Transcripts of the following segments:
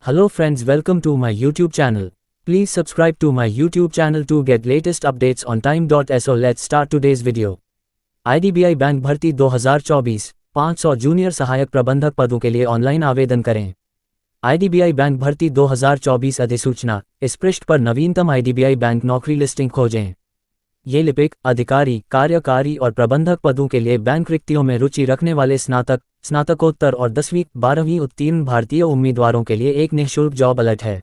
Hello friends, welcome to my YouTube channel. Please subscribe to my YouTube channel to get latest updates on time.so. Let's start today's video. IDBI bank भर्ती 2024 500 junior सहायक प्रबंधक पदों के लिए online आवेदन करें। IDBI bank भर्ती 2024 अधिसूचना। इस पृष्ठ पर नवीनतम IDBI बैंक नौकरी लिस्टिंग खोजें। ये लिपिक, अधिकारी, कार्यकारी और प्रबंधक पदों के लिए बैंक रिक्तियों में रुचि रखने वाले स्नातक, स्नातकोत्तर और 10वीं 12वीं उत्तीर्ण भारतीय उम्मीदवारों के लिए एक निःशुल्क जॉब अलर्ट है।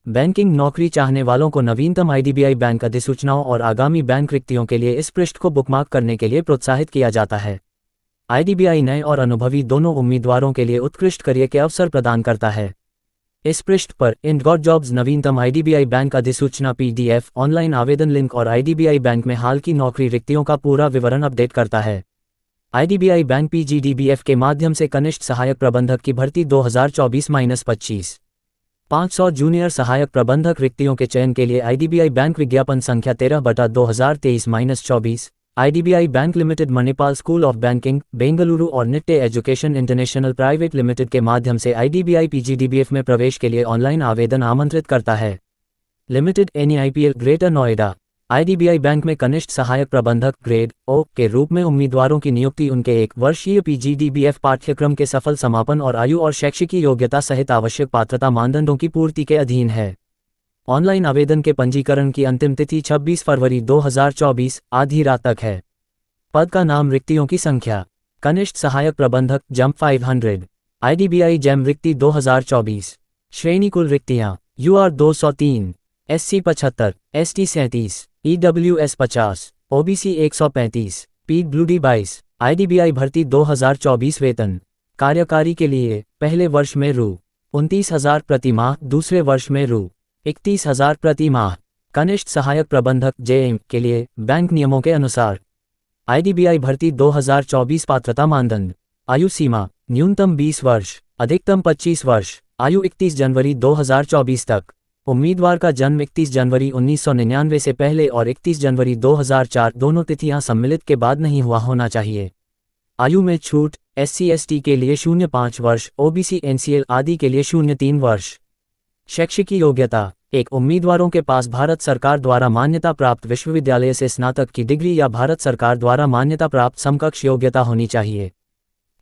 बैंकिंग नौकरी चाहने वालों को नवीनतम IDBI बैंक अधिसूचनाओं और आगामी बैंक रिक्तियों के लिए इस पृष्ठ को बुकमार्क करने के लिए प्रोत्साहित किया जाता है। IDBI नए और अनुभवी दोनों उम्मीदवारों के लिए उत्कृष्ट करियर के अवसर प्रदान करता है। इस पृष्ठ पर इन गॉट जॉब्स नवीनतम IDBI बैंक अधिसूचना PDF, ऑनलाइन आवेदन लिंक और IDBI बैंक में हाल की नौकरी रिक्तियों का पूरा विवरण अपडेट करता है। IDBI बैंक PGDBF के माध्यम से कनिष्ठ सहायक प्रबंधक की भर्ती 2024-25 500 जूनियर सहायक प्रबंधक रिक्तियों के चयन के लिए IDBI बैंक विज्ञापन संख्या 13/2023-24 IDBI bank limited, Manipal school of banking, Bengaluru और Nitte education international private limited के माध्यम से IDBI PGDBF में प्रवेश के लिए ऑनलाइन आवेदन आमंत्रित करता है। Limited NEIPL greater Noida. IDBI bank में कनिष्ठ सहायक प्रबंधक ग्रेड O के रूप में उम्मीदवारों की नियुक्ति उनके 1 वर्षीय PGDBF पाठ्यक्रम के सफल समापन और आयु और शैक्षिक योग्यता सहित आवश्यक पात्रता मानदंडों की पूर्ति के अधीन है। ऑनलाइन आवेदन के पंजीकरण की अंतिम तिथि 26 फरवरी 2024 आधी रात तक है। पद का नाम, रिक्तियों की संख्या। कनिष्ठ सहायक प्रबंधक जम 500 IDBI जेम रिक्ति 2024। श्रेणी कुल रिक्तियां UR 203, SC 75, ST 37, EWS 50, OBC 135, PWD 22। IDBI भर्ती 2024 वेतन। कार्यकारी के लिए पहले वर्ष में ₹29,000 प्रति माह, दूसरे वर्ष में ₹31,000 प्रति माह। कनिष्ठ सहायक प्रबंधक JM के लिए बैंक नियमों के अनुसार। IDBI भर्ती 2024 पात्रता मानदंड। आयु सीमा न्यूनतम 20 वर्ष, अधिकतम 25 वर्ष। आयु 31 जनवरी 2024 तक। उम्मीदवार का जन्म 31 जनवरी 1999 से पहले और 31 जनवरी 2004 दोनों तिथियां सम्मिलित के बाद नहीं हुआ होना चाहिए। आयु में छूट SC ST के लिए 0.5 वर्ष, OBC NCL आदि के लिए 0.3 वर्ष। शैक्षिक योग्यता। एक उम्मीदवारों के पास भारत सरकार द्वारा मान्यता प्राप्त विश्वविद्यालय से स्नातक की डिग्री या भारत सरकार द्वारा मान्यता प्राप्त समकक्ष योग्यता होनी चाहिए।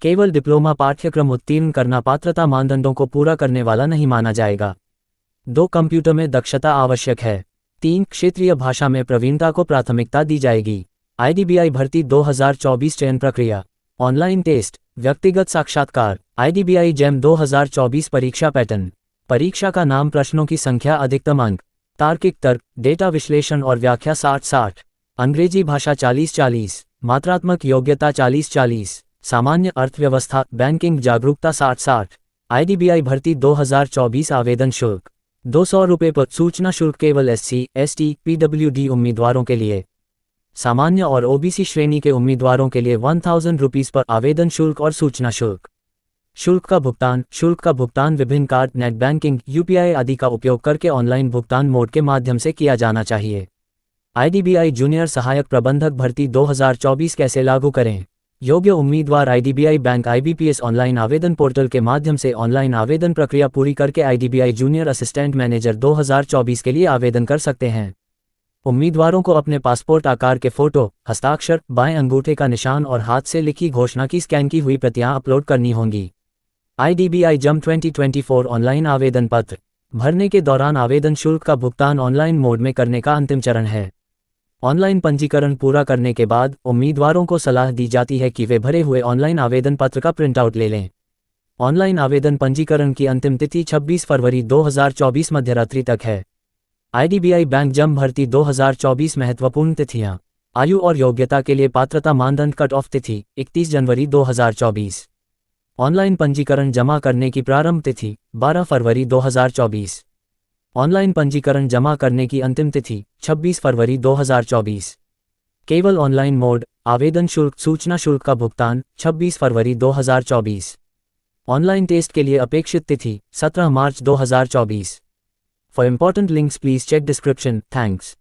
केवल डिप्लोमा पाठ्यक्रम उत्तीर्ण करना पात्रता मानदंडों को पूरा करने वाला नहीं माना जाएगा। 2 कंप्यूटर में दक्षता आवश्यक है। 3 क्षेत्रीय भाषा में प्रवीणता को प्राथमिकता दी जाएगी। IDBI भर्ती 2024 चयन प्रक्रिया। ऑनलाइन टेस्ट, व्यक्तिगत साक्षात्कार। IDBI जेम 2024 परीक्षा पैटर्न। परीक्षा का नाम, प्रश्नों की संख्या, अधिकतम अंक। तार्किक तर्क, डेटा विश्लेषण और व्याख्या 60-60। अंग्रेजी भाषा 40-40। मात्रात्मक योग्यता 40-40। सामान्य अर्थव्यवस्था, बैंकिंग जागरूकता 60-60। IDBI भर्ती 2024 आवेदन शुल्क ₹200 पर। सूचना शुल्क केवल SC ST PWD उम्मीदवारों के लिए। सामान्य और OBC श्रेणी के उम्मीदवारों के लिए ₹1000 पर आवेदन शुल्क और सूचना शुल्क। शुल्क का भुगतान विभिन्न कार्ड, नेट बैंकिंग, UPI आदि का उपयोग करके ऑनलाइन भुगतान मोड के माध्यम से किया जाना चाहिए। IDBI जूनियर सहायक प्रबंधक भर्ती 2024 कैसे लागू करें। योग्य उम्मीदवार IDBI बैंक IBPS ऑनलाइन आवेदन पोर्टल के माध्यम से ऑनलाइन आवेदन प्रक्रिया पूरी करके IDBI जूनियर असिस्टेंट मैनेजर 2024 के लिए आवेदन कर सकते हैं। उम्मीदवारों को अपने पासपोर्ट आकार के फोटो, हस्ताक्षर, बाएं अंगूठे का निशान और हाथ से लिखी घोषणा की स्कैन की हुई प्रतियां अपलोड करनी होंगी। IDBI जम 2024 ऑनलाइन आवेदन पत्र भरने के दौरान आवेदन शुल्क का भुगतान ऑनलाइन मोड में करने का अंतिम चरण है। ऑनलाइन पंजीकरण पूरा करने के बाद उम्मीदवारों को सलाह दी जाती है कि वे भरे हुए ऑनलाइन आवेदन पत्र का प्रिंटआउट ले लें। ऑनलाइन आवेदन पंजीकरण की अंतिम तिथि 26 फरवरी 2024 मध्यरात्रि तक है। IDBI बैंक जम भर्ती 2024 महत्वपूर्ण तिथियां। आयु और योग्यता के लिए पात्रता मानदंड, कट ऑफ तिथि 31 जनवरी 2024। ऑनलाइन पंजीकरण जमा करने की प्रारंभ तिथि 12 फरवरी 2024। ऑनलाइन पंजीकरण जमा करने की अंतिम तिथि 26 फरवरी 2024। केवल ऑनलाइन मोड। आवेदन शुल्क, सूचना शुल्क का भुगतान 26 फरवरी 2024। ऑनलाइन टेस्ट के लिए अपेक्षित तिथि 17 मार्च 2024। For important links please check description. Thanks.